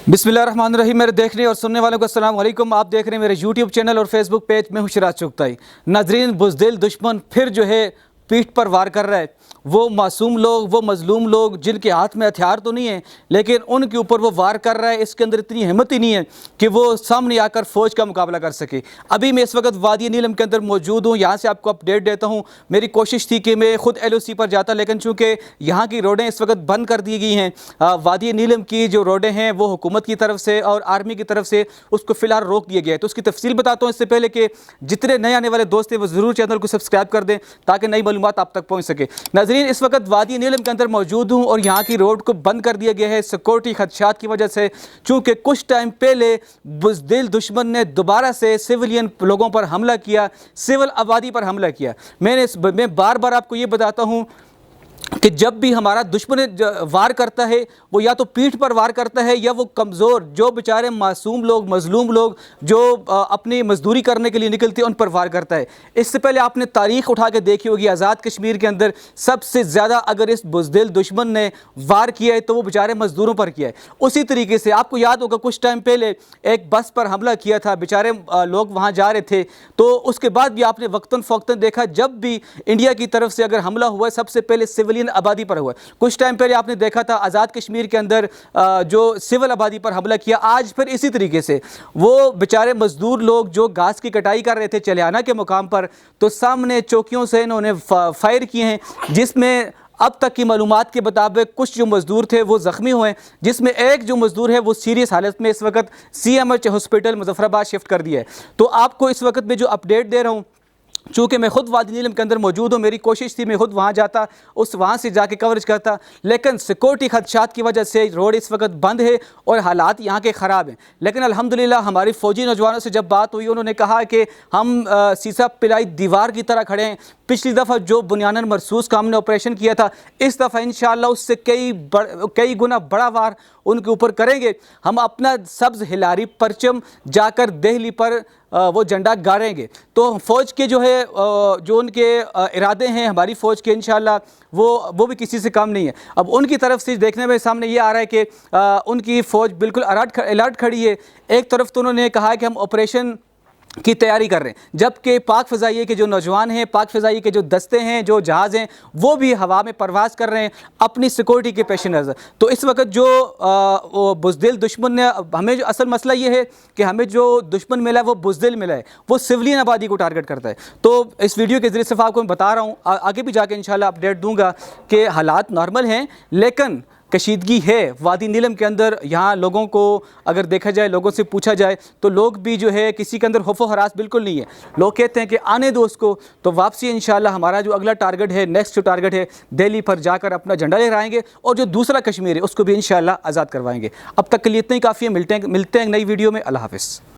बिस्मिल्लाहिर्रहमानिर्रहीम। मेरे देखने और सुनने वालों को अस्सलाम वालेकुम। आप देख रहे हैं मेरे यूट्यूब चैनल और फेसबुक पेज में हूं सिराज चुगताई। नाजरीन, बुज़दिल दुश्मन फिर जो है पीठ पर वार कर रहा है। वो मासूम लोग, वो मजलूम लोग जिनके हाथ में हथियार तो नहीं है, लेकिन उनके ऊपर वो वार कर रहा है। इसके अंदर इतनी हिम्मत ही नहीं है कि वो सामने आकर फ़ौज का मुकाबला कर सके। अभी मैं इस वक्त वादी नीलम के अंदर मौजूद हूँ। यहाँ से आपको अपडेट देता हूँ। मेरी कोशिश थी कि मैं ख़ुद LOC पर जाता, लेकिन चूँकि यहाँ की रोडें इस वक्त बंद कर दी गई हैं। वादी नीलम की जो रोडें हैं वो हुकूमत की तरफ से और आर्मी की तरफ से उसको फ़िलहाल रोक दिया गया है। तो उसकी तफसील बताता हूँ। इससे पहले कि जितने नए आने वाले दोस्त हैं वो ज़रूर चैनल को सब्सक्राइब कर दें ताकि नई मालूमात आप तक पहुँच सके। नाज़रीन, इस वक्त वादी नीलम के अंदर मौजूद हूँ और यहाँ की रोड को बंद कर दिया गया है सिक्योरिटी खदशात की वजह से। चूँकि कुछ टाइम पहले बुज़दिल दुश्मन ने दोबारा से सिविलियन लोगों पर हमला किया, सिविल आबादी पर हमला किया। मैं बार बार आपको ये बताता हूँ कि जब भी हमारा दुश्मन वार करता है वो या तो पीठ पर वार करता है या वो कमज़ोर जो बेचारे मासूम लोग, मजलूम लोग जो अपनी मजदूरी करने के लिए निकलते हैं उन पर वार करता है। इससे पहले आपने तारीख़ उठा के देखी होगी, आज़ाद कश्मीर के अंदर सबसे ज़्यादा अगर इस बुज़दिल दुश्मन ने वार किया है तो वो बेचारे मजदूरों पर किया है। उसी तरीके से आपको याद होगा कुछ टाइम पहले एक बस पर हमला किया था, बेचारे लोग वहाँ जा रहे थे। तो उसके बाद भी आपने वक्तन फ़ौक्तन देखा, जब भी इंडिया की तरफ से अगर हमला हुआ सबसे पहले सिविलियन आबादी पर हुआ। कुछ टाइम पहले आपने देखा था आज़ाद कश्मीर के अंदर जो सिविल आबादी पर हमला किया। आज फिर इसी तरीके से वो बेचारे मजदूर लोग जो घास की कटाई कर रहे थे चलियाना के मुकाम पर, तो सामने चौकियों से इन्होंने फायर किए हैं, जिसमें अब तक की मालूमात के मुताबिक कुछ जो मजदूर थे वो ज़ख्मी हुए, जिसमें एक जो मजदूर है वो सीरियस हालत में इस वक्त CMH हॉस्पिटल मुजफ्फराबाद शिफ्ट कर दिया है। तो आपको इस वक्त में जो अपडेट दे रहा हूँ, चूँकि मैं ख़ुद वादी नीलम के अंदर मौजूद हूँ, मेरी कोशिश थी मैं ख़ुद वहाँ जाता, वहाँ से जाके कवरेज करता, लेकिन सिक्योरिटी खदशात की वजह से रोड इस वक्त बंद है और हालात यहाँ के ख़राब हैं। लेकिन अल्हम्दुलिल्लाह हमारी फ़ौजी नौजवानों से जब बात हुई, उन्होंने कहा कि हम सीसा पिलाई दीवार की तरह खड़े हैं। पिछली दफ़ा जो बुनियानन मरसूस का हमने ऑपरेशन किया था, इस दफ़ा इंशाअल्लाह उससे कई गुना बड़ा वार उनके ऊपर करेंगे। हम अपना सब्ज़ हिलारी परचम जाकर दिल्ली पर वो झंडा गाड़ेंगे। तो फ़ौज के जो है जो उनके इरादे हैं हमारी फ़ौज के, इंशाअल्लाह वो भी किसी से कम नहीं है। अब उनकी तरफ से देखने में सामने ये आ रहा है कि उनकी फ़ौज बिल्कुल अलर्ट खड़ी है। एक तरफ तो उन्होंने कहा है कि हम ऑपरेशन की तैयारी कर रहे हैं, जबकि पाक फ़ज़ाइये के जो नौजवान हैं, पाक फ़ज़ाइये के जो दस्ते हैं, जो जहाज़ हैं, वो भी हवा में परवाज़ कर रहे हैं अपनी सिक्योरिटी के पेश नज़र। तो इस वक्त जो बुज़दिल दुश्मन ने, हमें जो असल मसला ये है कि हमें जो दुश्मन मिला है वो बुज़दिल मिला है, वो सिविलियन आबादी को टारगेट करता है। तो इस वीडियो के ज़रिए सिर्फ आपको मैं बता रहा हूँ, आगे भी जाके इंशाल्लाह अपडेट दूँगा कि हालात नॉर्मल हैं, लेकिन कशीदगी है वादी नीलम के अंदर। यहाँ लोगों को अगर देखा जाए, लोगों से पूछा जाए तो लोग भी जो है किसी के अंदर खौफ व हरास बिल्कुल नहीं है। लोग कहते हैं कि आने दो उसको, तो वापसी इंशाल्लाह हमारा जो अगला टारगेट है, नेक्स्ट जो टारगेट है, दिल्ली पर जाकर अपना झंडा लहराएंगे और जो दूसरा कश्मीर है उसको भी इंशाल्लाह आज़ाद करवाएंगे। अब तक के लिए इतना ही काफ़ी है। मिलते हैं नई वीडियो में। अल्लाह हाफ़िज़।